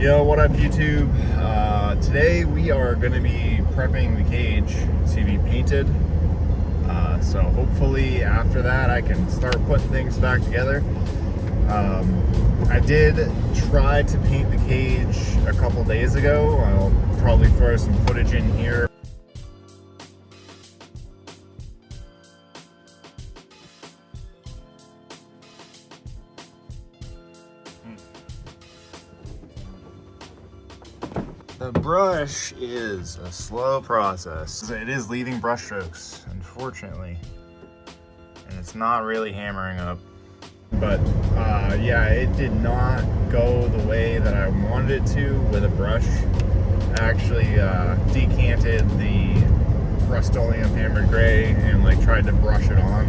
Yo, what up YouTube? Today we are going to be prepping the cage to be painted. So hopefully after that I can start putting things back together. I did try to paint the cage a couple days ago. I'll probably throw some footage in here. The brush is a slow process. It is leaving brush strokes, unfortunately, and it's not really hammering up. But yeah, it did not go the way that I wanted it to with a brush. I actually decanted the Rustoleum hammered gray and tried to brush it on.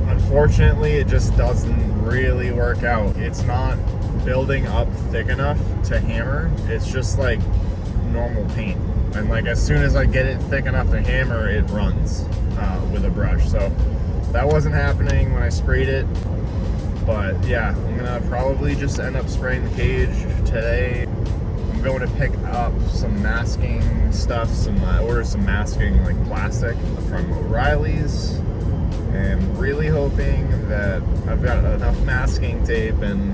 Unfortunately, it just doesn't really work out. It's not building up thick enough to hammer. It's just like normal paint, and as soon as I get it thick enough to hammer, it runs with a brush. So that wasn't happening when I sprayed it. But yeah, I'm gonna probably just end up spraying the cage today. I'm going to pick up some masking stuff, order some masking plastic from O'Reilly's, and really hoping that I've got enough masking tape and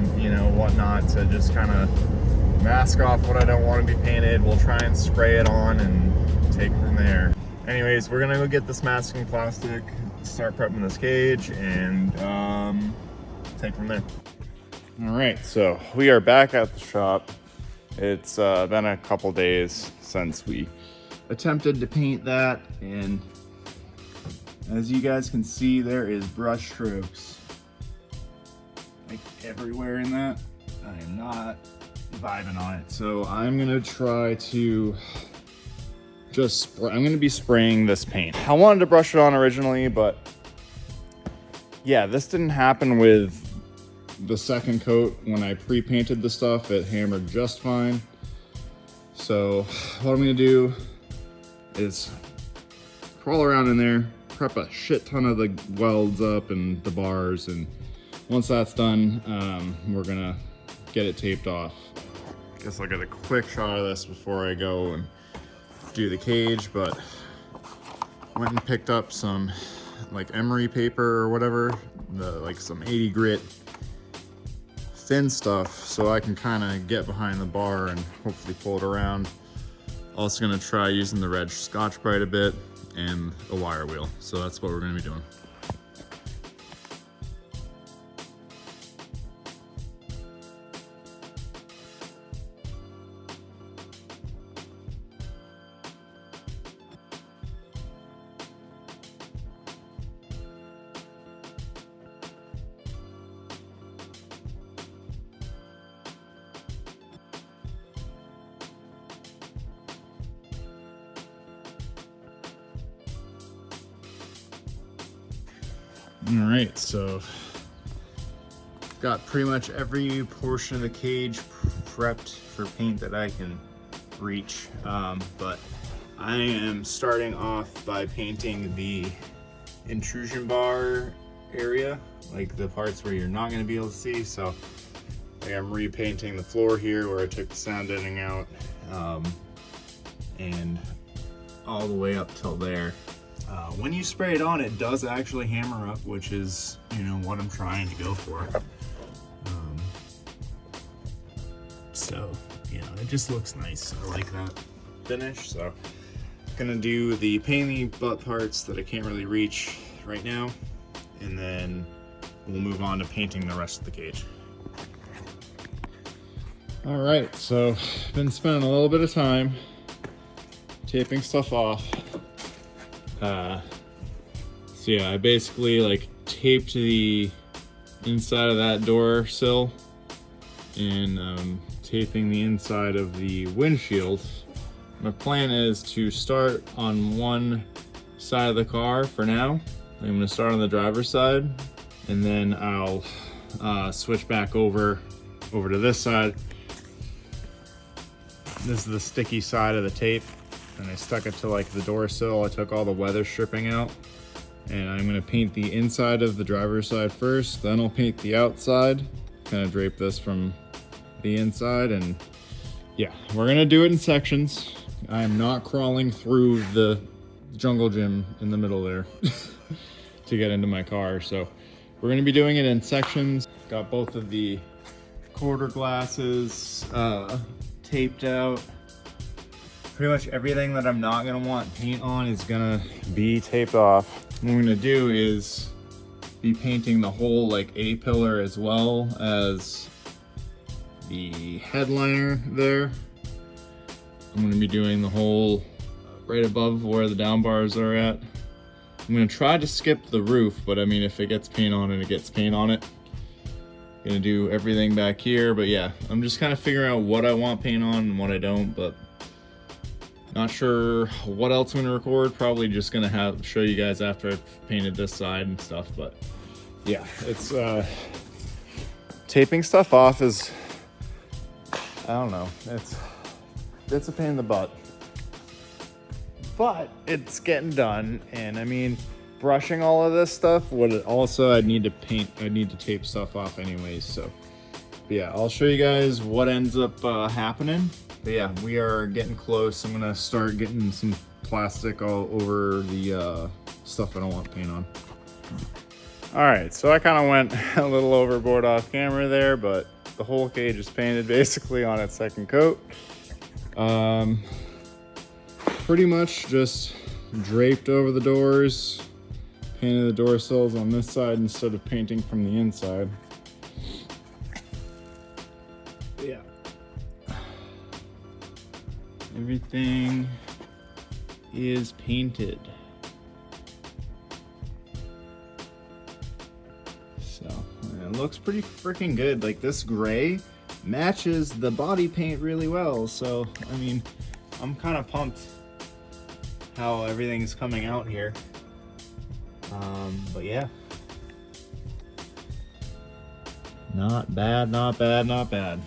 whatnot to just kind of mask off what I don't want to be painted. We'll try and spray it on and take it from there. Anyways, we're gonna go get this masking plastic, start prepping this cage, and take from there. All right, so we are back at the shop. It's been a couple days since we attempted to paint that, and as you guys can see, there is brush strokes everywhere in that. I am not vibing on it. So I'm gonna try to I'm gonna be spraying this paint. I wanted to brush it on originally, but yeah, this didn't happen with the second coat. When I pre-painted the stuff, it hammered just fine. So what I'm gonna do is crawl around in there, prep a shit ton of the welds up and the bars, and once that's done, we're gonna get it taped off. Guess I'll get a quick shot of this before I go and do the cage, but went and picked up some emery paper or whatever, some 80 grit thin stuff, so I can kind of get behind the bar and hopefully pull it around. Also gonna try using the red Scotch-Brite a bit and a wire wheel. So that's what we're gonna be doing. All right, so got pretty much every portion of the cage prepped for paint that I can reach, but I am starting off by painting the intrusion bar area, the parts where you're not going to be able to see. So I'm repainting the floor here where I took the sound deadening out, and all the way up till there. When you spray it on, it does actually hammer up, which is, what I'm trying to go for. So, it just looks nice. I like that finish. So, gonna do the painting butt parts that I can't really reach right now, and then we'll move on to painting the rest of the cage. All right, so been spending a little bit of time taping stuff off. So yeah, I basically taped the inside of that door sill and taping the inside of the windshield. My plan is to start on one side of the car for now. I'm gonna start on the driver's side, and then I'll switch back over to this side. This is the sticky side of the tape, and I stuck it to the door sill. I took all the weather stripping out, and I'm gonna paint the inside of the driver's side first, then I'll paint the outside, kind of drape this from the inside, and yeah, we're gonna do it in sections. I'm not crawling through the jungle gym in the middle there to get into my car. So we're gonna be doing it in sections. Got both of the quarter glasses taped out. Pretty much everything that I'm not gonna want paint on is gonna be taped off. What I'm gonna do is be painting the whole like A-pillar as well as the headliner there. I'm gonna be doing the whole right above where the down bars are at. I'm gonna try to skip the roof, but I mean, if it gets paint on it, it gets paint on it. Gonna do everything back here, but yeah, I'm just kind of figuring out what I want paint on and what I don't, but not sure what else I'm gonna record. Probably just gonna show you guys after I've painted this side and stuff, but yeah, it's taping stuff off is, I don't know, it's a pain in the butt, but it's getting done. And I mean, brushing all of this stuff would also, I'd need to tape stuff off anyways. So but yeah, I'll show you guys what ends up happening. But yeah, we are getting close. I'm gonna start getting some plastic all over the stuff I don't want paint on. All right, so I kind of went a little overboard off camera there, but the whole cage is painted basically on its second coat. Pretty much just draped over the doors, painted the door sills on this side instead of painting from the inside. Yeah. Everything is painted. So it looks pretty freaking good. Like, this gray matches the body paint really well. So, I mean, I'm kind of pumped how everything's coming out here. But yeah. Not bad, not bad, not bad.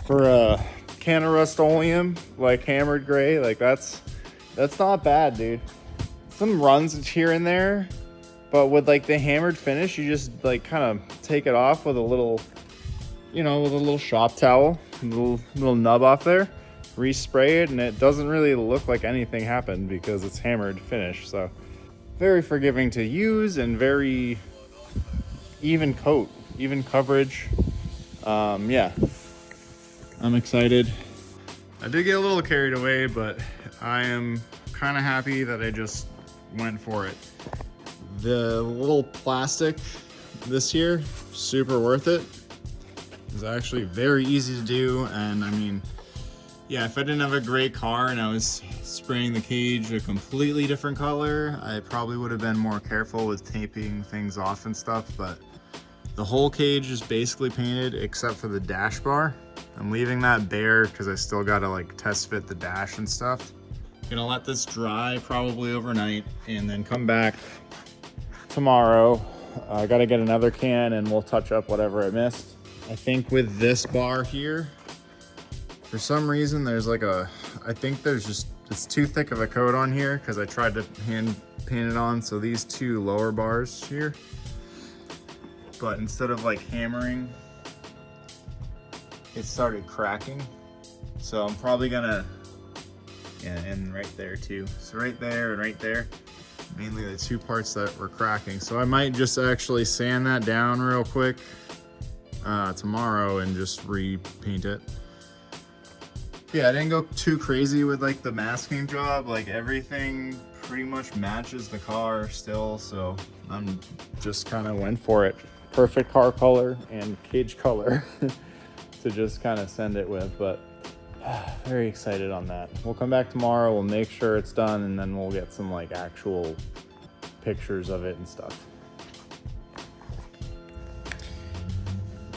For a can of Rustoleum, like hammered gray, like that's not bad, dude. Some runs here and there, but with like the hammered finish, you just like kind of take it off with a little, you know, with a little shop towel, a little nub off there, respray it, and it doesn't really look like anything happened because it's hammered finish. So very forgiving to use and very even coat, even coverage. Yeah, I'm excited. I did get a little carried away, but I am kind of happy that I just went for it. The little plastic this year, super worth it. It's actually very easy to do, and I mean, yeah, if I didn't have a great car and I was spraying the cage a completely different color, I probably would have been more careful with taping things off and stuff, but the whole cage is basically painted except for the dash bar. I'm leaving that bare because I still gotta like test fit the dash and stuff. Gonna let this dry probably overnight and then come back tomorrow. I gotta get another can and we'll touch up whatever I missed. I think with this bar here, for some reason there's like I think there's just, it's too thick of a coat on here because I tried to hand paint it on. So these two lower bars here, but instead of like hammering, it started cracking. So I'm probably gonna, yeah, and right there too. So right there and right there, mainly the two parts that were cracking. So I might just actually sand that down real quick tomorrow and just repaint it. Yeah, I didn't go too crazy with like the masking job. Like everything pretty much matches the car still. So I'm just kind of went for it. Perfect car color and cage color to just kind of send it with, but very excited on that. We'll come back tomorrow, we'll make sure it's done, and then we'll get some like actual pictures of it and stuff.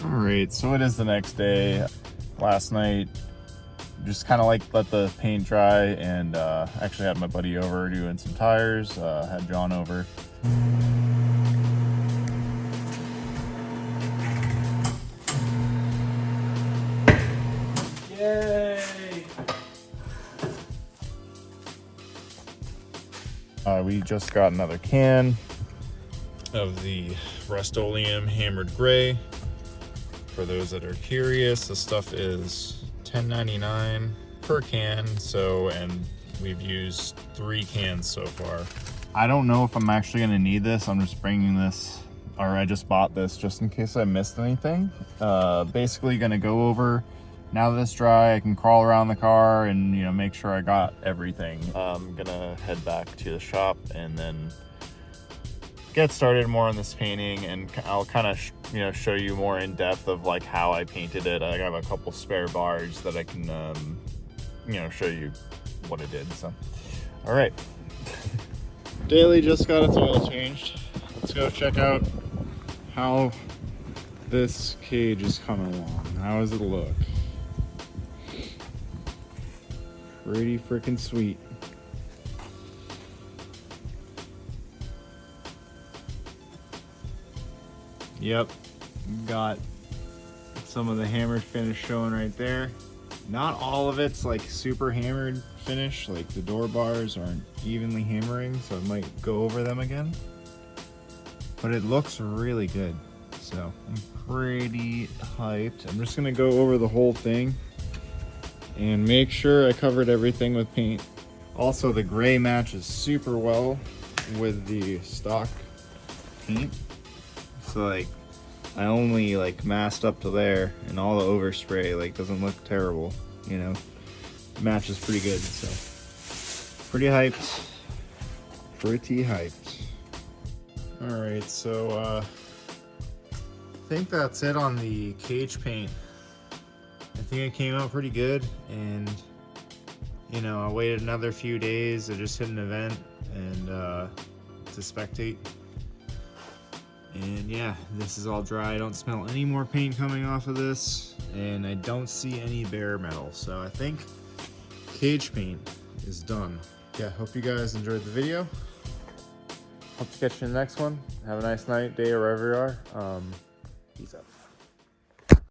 All right, so it is the next day. Last night, just kind of like let the paint dry, and actually had my buddy over doing some tires, had John over. Yay! We just got another can of the Rustoleum hammered gray. For those that are curious, the stuff is $10.99 per can. So, and we've used 3 cans so far. I don't know if I'm actually gonna need this. I'm just bringing this, or I just bought this just in case I missed anything. Basically gonna go over, now that it's dry, I can crawl around the car and, you know, make sure I got everything. I'm gonna head back to the shop and then get started more on this painting, and I'll kind of you know, show you more in depth of like how I painted it. I have a couple spare bars that I can you know, show you what I did. So all right. Daily just got its oil changed. Let's go check out how this cage is coming along. How does it look? Pretty freaking sweet. Yep, got some of the hammered finish showing right there. Not all of it's like super hammered finish, like the door bars aren't evenly hammering, so I might go over them again. But it looks really good, so I'm pretty hyped. I'm just gonna go over the whole thing and make sure I covered everything with paint. Also, the gray matches super well with the stock paint. So like, I only like masked up to there, and all the overspray like doesn't look terrible, you know. Matches pretty good, so pretty hyped. Pretty hyped. All right, so I think that's it on the cage paint. I think it came out pretty good, and you know, I waited another few days. I just hit an event and to spectate. And yeah, this is all dry. I don't smell any more paint coming off of this, and I don't see any bare metal. So I think cage paint is done. Yeah, hope you guys enjoyed the video. Hope to catch you in the next one. Have a nice night, day, or wherever you are. Peace out.